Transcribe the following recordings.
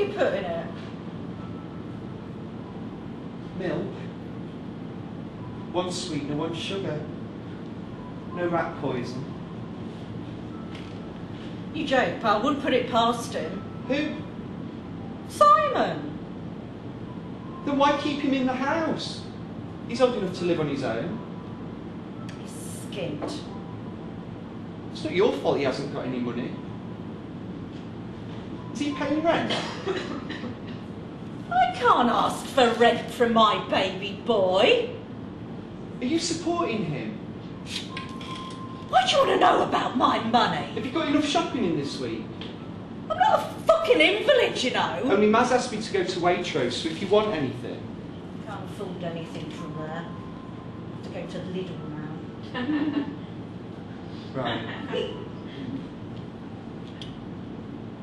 you put in it? Milk. 1 sweetener, 1 sugar. No rat poison. You joke, but I wouldn't put it past him. Who? Simon! Then why keep him in the house? He's old enough to live on his own. He's skint. It's not your fault he hasn't got any money. Is he paying rent? I can't ask for rent from my baby boy. Are you supporting him? What do you want to know about my money? Have you got enough shopping in this week? I'm not a fucking invalid, you know. Only Maz asked me to go to Waitrose, so if you want anything. Can't afford anything from there. Have to go to Lidl now. Right.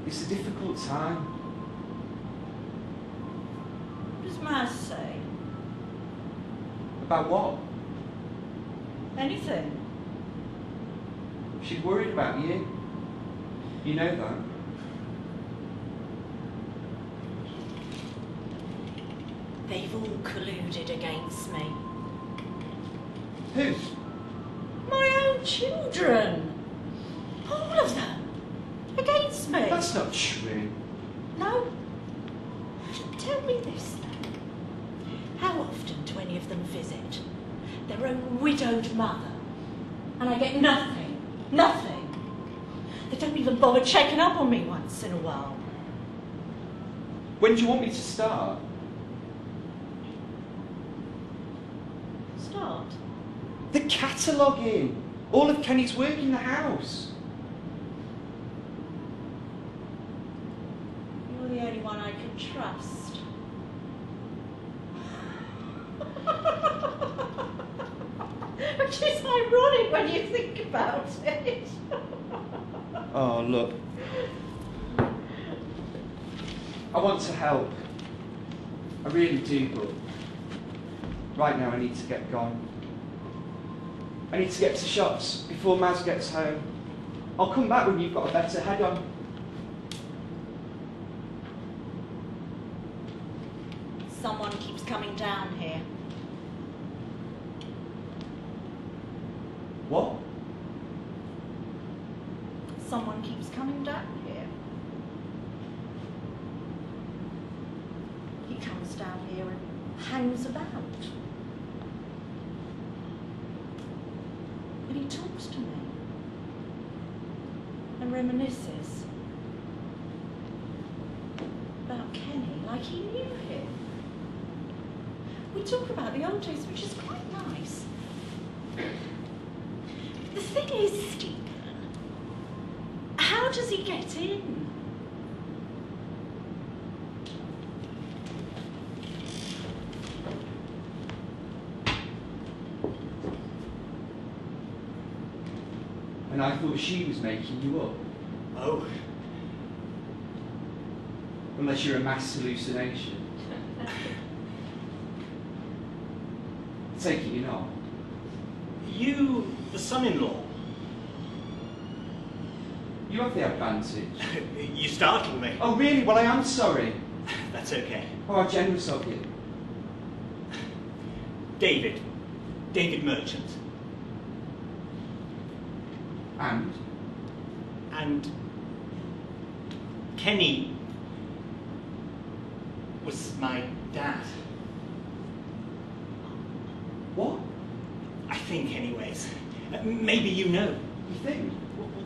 It's a difficult time. What does Maz say? About what? Anything. She's worried about you. You know that. They've all colluded against me. Who? My own children. All of them. Against me. That's not true. No. Tell me this then. How often do any of them visit their own widowed mother? And I get nothing. Nothing. They don't even bother checking up on me once in a while. When do you want me to start? Start? The cataloguing. All of Kenny's work in the house. You're the only one I can trust. Which is ironic when you think about it. Oh, look. I want to help. I really do, but right now I need to get gone. I need to get to shops before Maz gets home. I'll come back when you've got a better head on. Someone keeps coming down here. What? Someone keeps coming down here. He comes down here and hangs about. And he talks to me. And reminisces. About Kenny, like he knew him. We talk about the old days, which is quite nice. The thing is, Stephen, how does he get in? And I thought she was making you up. Oh. Unless you're a mass hallucination. Take it you're not. You, the son-in-law. You have the advantage. You startled me. Oh really? Well I am sorry. That's okay. Oh, how generous of you. David Merchant. And Kenny was my dad. What? I think, anyways. Maybe you know. You think?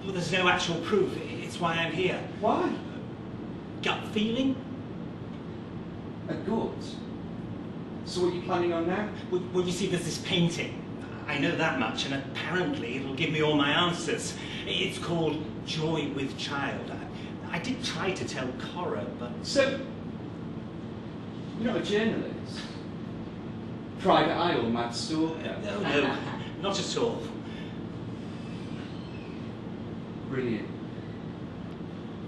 Well, there's no actual proof. It's why I'm here. Why? Gut feeling? A gut? So what are you planning on now? Well, you see, there's this painting. I know that much, and apparently it'll give me all my answers. It's called Joy with Child. I did try to tell Cora, but... So, you're not a journalist? Private eye or mad stalker? No, not at all. Brilliant.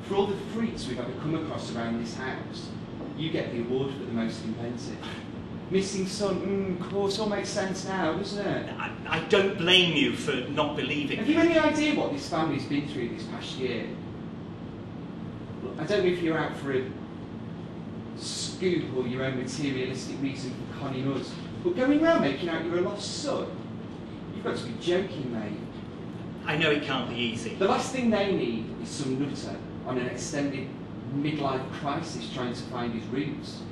For all the freaks we've ever come across around this house, you get the award for the most inventive. Missing son, of course, all makes sense now, doesn't it? I don't blame you for not believing. Have you any idea what this family's been through this past year? Look, I don't know if you're out for a Google your own materialistic reason for conning us. But going round making out you're a lost son? You've got to be joking, mate. I know it can't be easy. The last thing they need is some nutter on an extended midlife crisis trying to find his roots.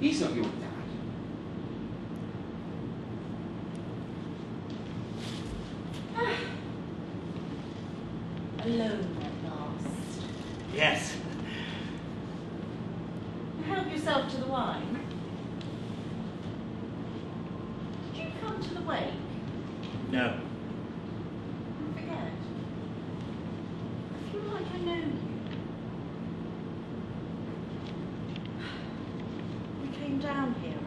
He's not your dad. Alone at last. Yes. Help yourself to the wine. Did you come to the wake? No. I forget. I feel like I know you. We came down here.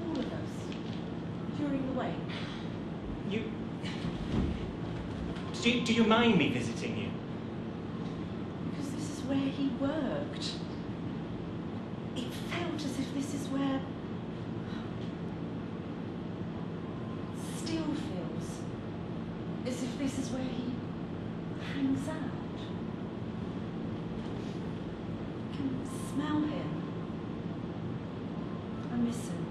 All of us. During the wake. You... Do you mind me visiting you? Because this is where he worked. It felt as if this is where... Still feels as if this is where he hangs out. I can smell him. I miss him.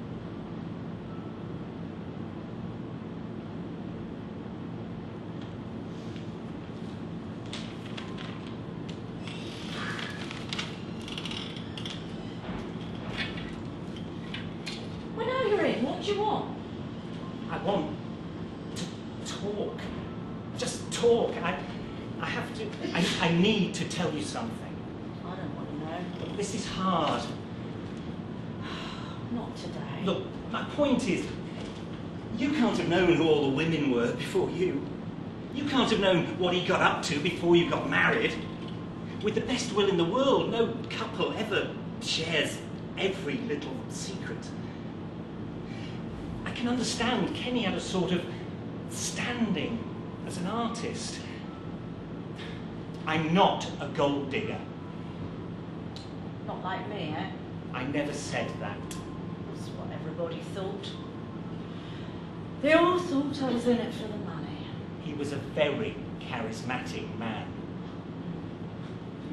When are you in? What do you want? I want to talk. Just talk. I have to... I need to tell you something. I don't want to know. But this is hard. Not today. Look, my point is, you can't have known who all the women were before you. You can't have known what he got up to before you got married. With the best will in the world, no couple ever shares every little secret. I can understand Kenny had a sort of standing as an artist. I'm not a gold digger. Not like me, eh? I never said that. That's what everybody thought. They all thought I was in it for the money. He was a very charismatic man.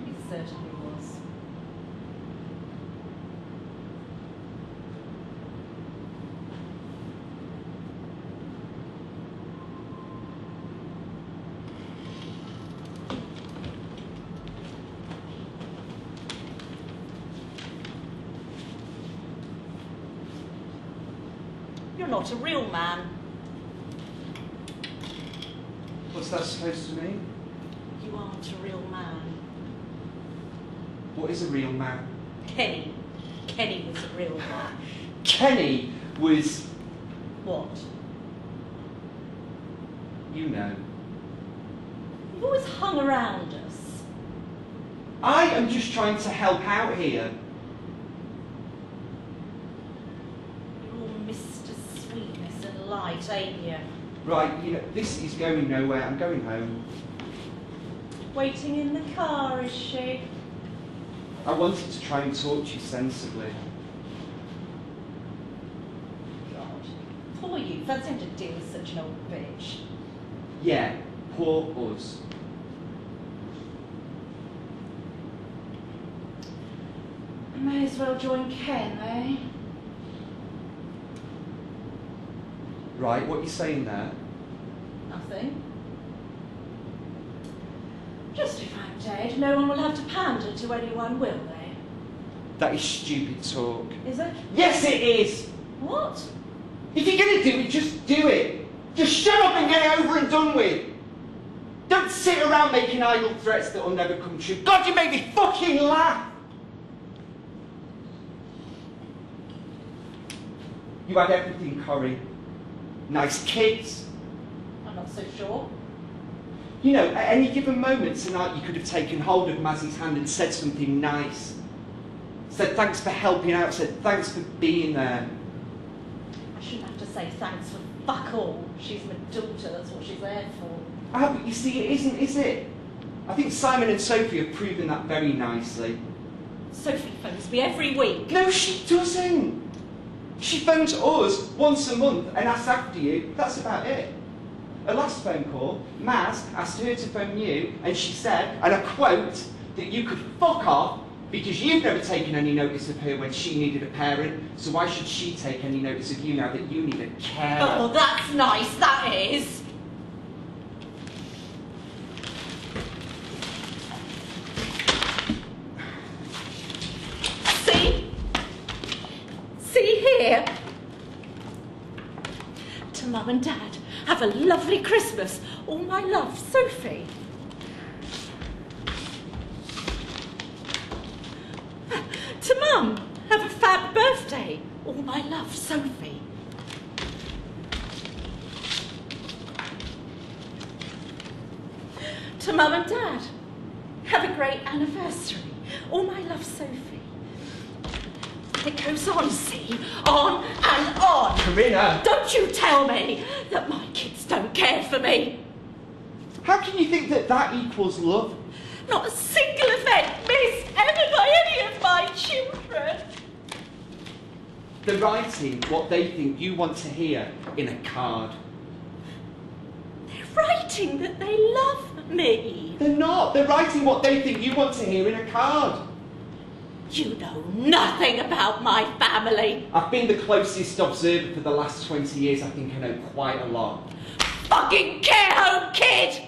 He certainly was. You're not a real man. What's that supposed to mean? You aren't a real man. What is a real man? Kenny. Kenny was a real man. Kenny was... What? You know. You've always hung around us. I am just trying to help out here. You're all Mr. Sweetness and light, ain't you? Right, you know, this is going nowhere. I'm going home. Waiting in the car, is she? I wanted to try and talk to you sensibly. God. Poor you. Fancy having to deal with such an old bitch. Yeah, poor us. I may as well join Ken, eh? Right, what are you saying there? Nothing. Just if I'm dead, no one will have to pander to anyone, will they? That is stupid talk. Is it? Yes, it is! What? If you're going to do it, just do it. Just shut up and get it over and done with. Don't sit around making idle threats that will never come true. God, you make me fucking laugh. You had everything, Corrie. Nice kids. I'm not so sure. You know, at any given moment tonight, you could have taken hold of Mazzy's hand and said something nice. Said thanks for helping out, said thanks for being there. I shouldn't have to say thanks for fuck all. She's my daughter, that's what she's there for. Ah, but you see, it isn't, is it? I think Simon and Sophie have proven that very nicely. Sophie phones me every week. No, she doesn't. She phones us once a month and asks after you. That's about it. Her last phone call, Maz asked her to phone you, and she said, and I quote, that you could fuck off Because you've never taken any notice of her when she needed a parent, so why should she take any notice of you now that you need a carer? Oh, that's nice, that is. See here? To Mum and Dad, have a lovely Christmas. All my love, Sophie. To Mum, have a fab birthday. All my love, Sophie. To Mum and Dad, have a great anniversary. All my love, Sophie. It goes on, see? On and on. Corinna! Don't you tell me that my kids don't care for me. How can you think that that equals love? Not a single event missed ever by any of my children. They're writing what they think you want to hear in a card. They're writing that they love me. They're not. They're writing what they think you want to hear in a card. You know nothing about my family. I've been the closest observer for the last 20 years. I think I know quite a lot. Fucking care home kid!